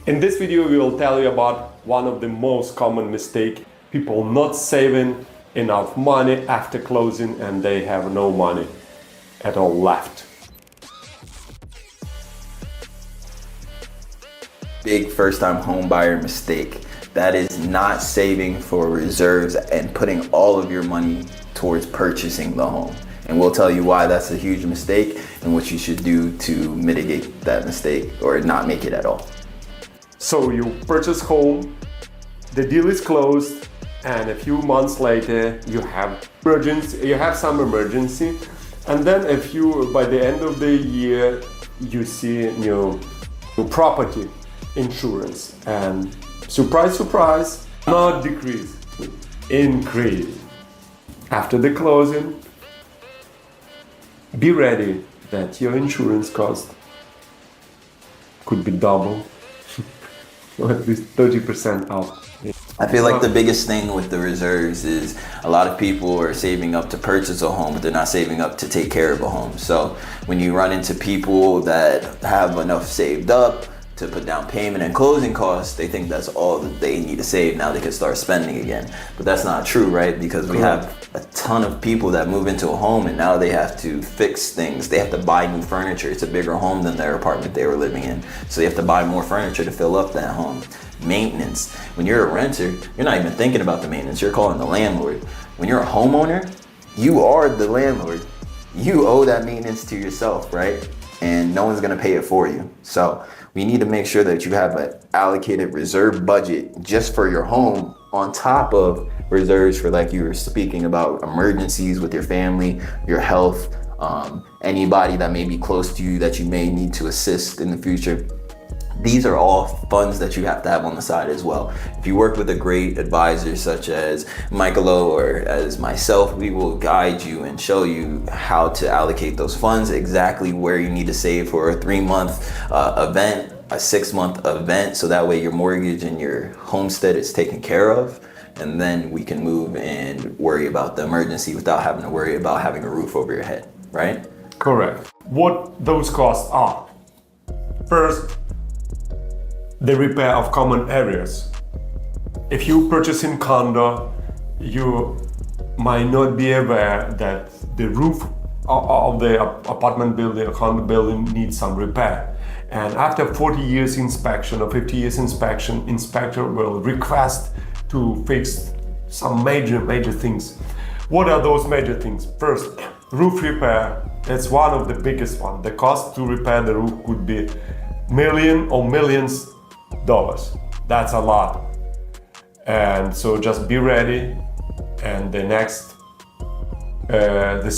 In this video, we will tell you about one of the most common mistakes: people not saving enough money after closing and they have no money at all left. Big first-time home buyer mistake. That is not saving for reserves and putting all of your money towards purchasing the home. And we'll tell you why that's a huge mistake and what you should do to mitigate that mistake or not make it at all. So you purchase home, the deal is closed, and a few months later you have some emergency, and then by the end of the year you see new property insurance, and surprise, surprise, not decrease, increase. After the closing, be ready that your insurance cost could be double or at least 30% up. I feel like the biggest thing with the reserves is a lot of people are saving up to purchase a home, but they're not saving up to take care of a home. So when you run into people that have enough saved up to put down payment and closing costs, they think that's all that they need to save. Now they can start spending again. But that's not true, right? Because we have a ton of people that move into a home and now they have to fix things. They have to buy new furniture. It's a bigger home than their apartment they were living in. So they have to buy more furniture to fill up that home. Maintenance. When you're a renter, you're not even thinking about the maintenance. You're calling the landlord. When you're a homeowner, you are the landlord. You owe that maintenance to yourself, right? And no one's gonna pay it for you. So we need to make sure that you have an allocated reserve budget just for your home on top of reserves for, like you were speaking about, emergencies with your family, your health, anybody that may be close to you that you may need to assist in the future. These are all funds that you have to have on the side as well. If you work with a great advisor such as Michaelo or as myself, we will guide you and show you how to allocate those funds, exactly where you need to save for a 3-month event, a 6-month event, so that way your mortgage and your homestead is taken care of. And then we can move and worry about the emergency without having to worry about having a roof over your head, right? Correct. What those costs are: first, the repair of common areas. If you purchase in condo, you might not be aware that the roof of the apartment building or condo building needs some repair. And after 40 years inspection or 50 years inspection, inspector will request to fix some major things. What are those major things? First, roof repair. That's one of the biggest ones. The cost to repair the roof could be million or millions dollars. That's a lot. And so just be ready. And the next, the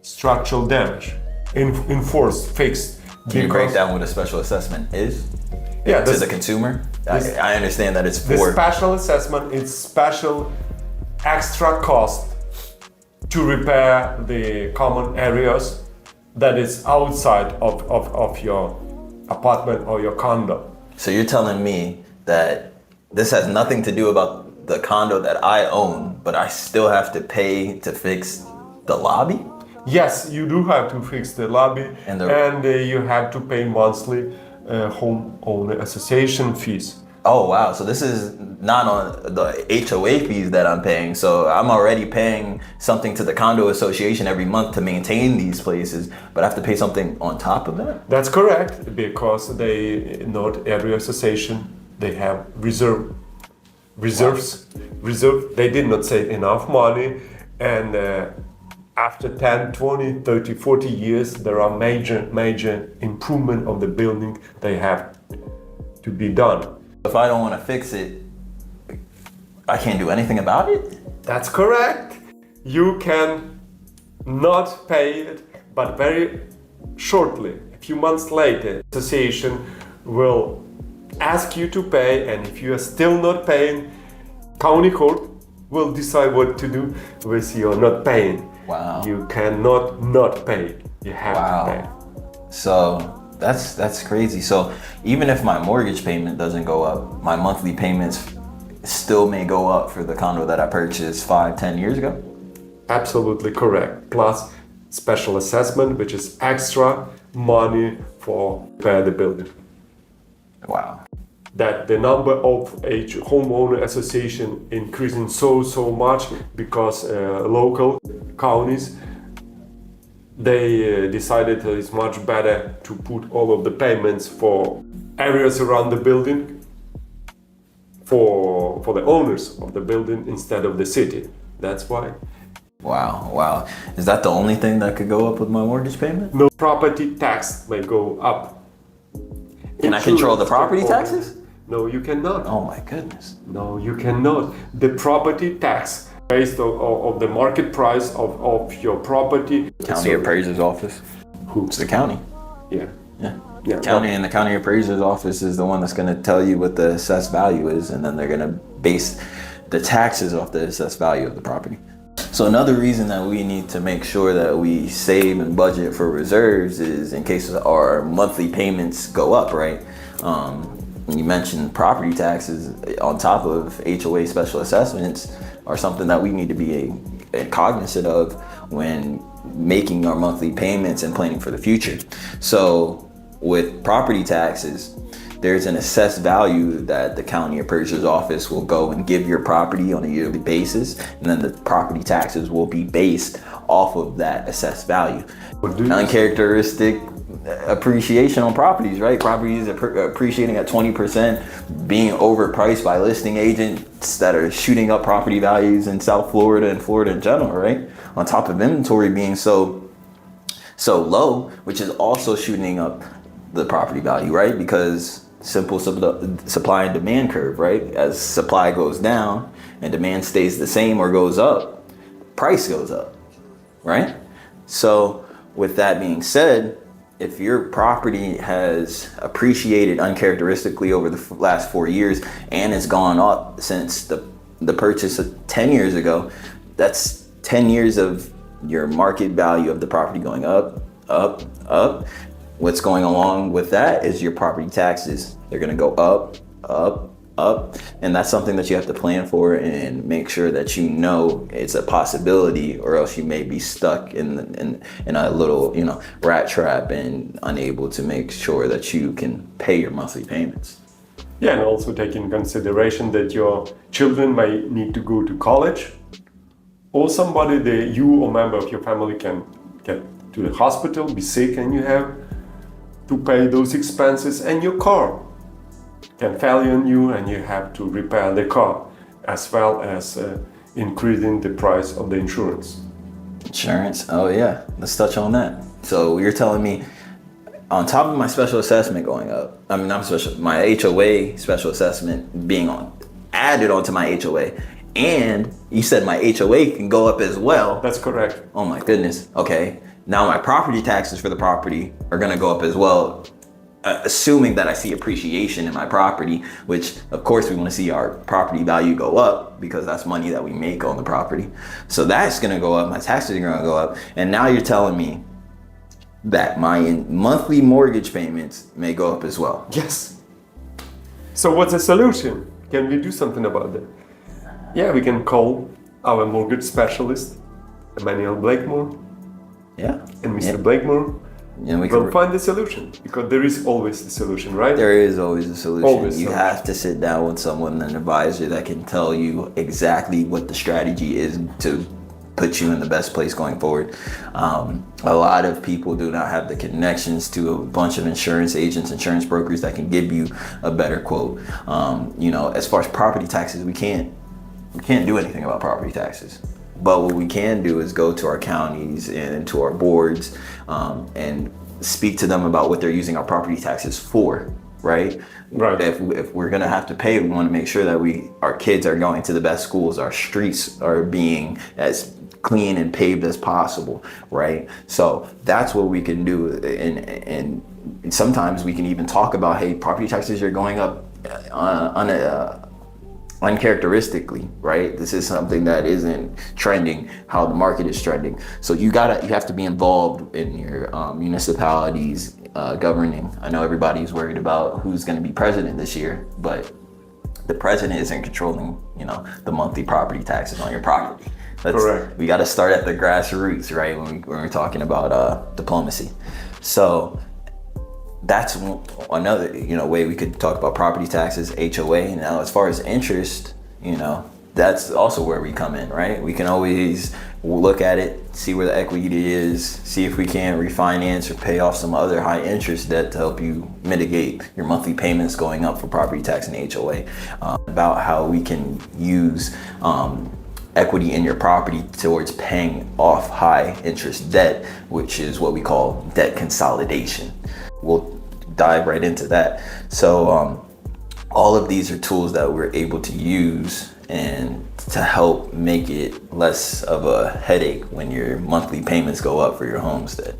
structural damage, enforced, fixed. Can you break down what a special assessment is? Yeah, to the consumer? I understand that it's for... The special assessment is special extra cost to repair the common areas that is outside of your apartment or your condo. So you're telling me that this has nothing to do about the condo that I own, but I still have to pay to fix the lobby? Yes, you do have to fix the lobby, and you have to pay monthly homeowner association fees. Oh wow, so this is not on the HOA fees that I'm paying, so I'm already paying something to the condo association every month to maintain these places, but I have to pay something on top of that? That's correct, because not every association, they have reserves. They did not save enough money, and after 10, 20, 30, 40 years, there are major improvement of the building they have to be done. If I don't want to fix it, I can't do anything about it? That's correct. You can not pay it, but very shortly, a few months later, the association will ask you to pay, and if you are still not paying, county court will decide what to do with your not paying. Wow. You cannot not pay. You have to pay. So that's crazy. So even if my mortgage payment doesn't go up, my monthly payments still may go up for the condo that I purchased 5-10 years ago? Absolutely correct. Plus special assessment, which is extra money for repair the building. Wow. that the number of homeowner association increasing so much because local counties, they decided that it's much better to put all of the payments for areas around the building for the owners of the building instead of the city. That's why. Wow. Is that the only thing that could go up with my mortgage payment? No, property tax may go up. Can I control the property taxes? No, you cannot. Oh my goodness. No, you cannot. The property tax based of the market price of your property. County appraiser's office. Who's the county? Yeah. County and the county appraiser's office is the one that's going to tell you what the assessed value is, and then they're going to base the taxes off the assessed value of the property. So another reason that we need to make sure that we save and budget for reserves is in case our monthly payments go up, right? You mentioned property taxes on top of HOA special assessments are something that we need to be cognizant of when making our monthly payments and planning for the future. So with property taxes, there's an assessed value that the county appraiser's office will go and give your property on a yearly basis, and then the property taxes will be based off of that assessed value. Uncharacteristic appreciation on properties, right? Properties appreciating at 20%, being overpriced by listing agents that are shooting up property values in South Florida and Florida in general, right? On top of inventory being so low, which is also shooting up the property value, right? Because simple supply and demand curve, right? As supply goes down and demand stays the same or goes up, price goes up, right? So with that being said, if your property has appreciated uncharacteristically over the last 4 years and has gone up since the purchase of 10 years ago, that's 10 years of your market value of the property going up. What's going along with that is your property taxes. They're going to go up. And that's something that you have to plan for and make sure that you know it's a possibility, or else you may be stuck in a little, rat trap and unable to make sure that you can pay your monthly payments. Yeah, and also take in consideration that your children may need to go to college, or somebody that you or member of your family can get to the hospital, be sick, and you have to pay those expenses, and your car can fail on you and you have to repair the car, as well as increasing the price of the insurance. Insurance? Oh yeah, let's touch on that. So you're telling me on top of my special assessment going up, my HOA special assessment being added onto my HOA, and you said my HOA can go up as well. That's correct. Oh my goodness. Okay. Now my property taxes for the property are going to go up as well, assuming that I see appreciation in my property, which of course we want to see our property value go up because that's money that we make on the property. So that's going to go up. My taxes are going to go up. And now you're telling me that my monthly mortgage payments may go up as well. Yes. So what's the solution? Can we do something about that? Yeah, we can call our mortgage specialist, Emmanuel Blakemore. Yeah. And Mr. Blakemore. And we will find the solution, because there is always the solution, right? There is always a solution. Always you have to sit down with someone, an advisor that can tell you exactly what the strategy is to put you in the best place going forward. A lot of people do not have the connections to a bunch of insurance agents, insurance brokers that can give you a better quote. As far as property taxes, we can't do anything about property taxes. But what we can do is go to our counties and to our boards and speak to them about what they're using our property taxes for, right? Right. If we're gonna have to pay, we want to make sure that our kids are going to the best schools, our streets are being as clean and paved as possible, right? So that's what we can do, and sometimes we can even talk about, hey, property taxes are going up uncharacteristically, right? This is something that isn't trending how the market is trending. So you have to be involved in your municipalities governing. I know everybody's worried about who's going to be president this year, but the president isn't controlling, the monthly property taxes on your property. Correct. We got to start at the grassroots, right? When we're talking about diplomacy. So that's another, way we could talk about property taxes, HOA. Now, as far as interest, that's also where we come in, right? We can always look at it, see where the equity is, see if we can refinance or pay off some other high interest debt to help you mitigate your monthly payments going up for property tax and HOA. About how we can use equity in your property towards paying off high interest debt, which is what we call debt consolidation. We'll dive right into that. So all of these are tools that we're able to use and to help make it less of a headache when your monthly payments go up for your homestead.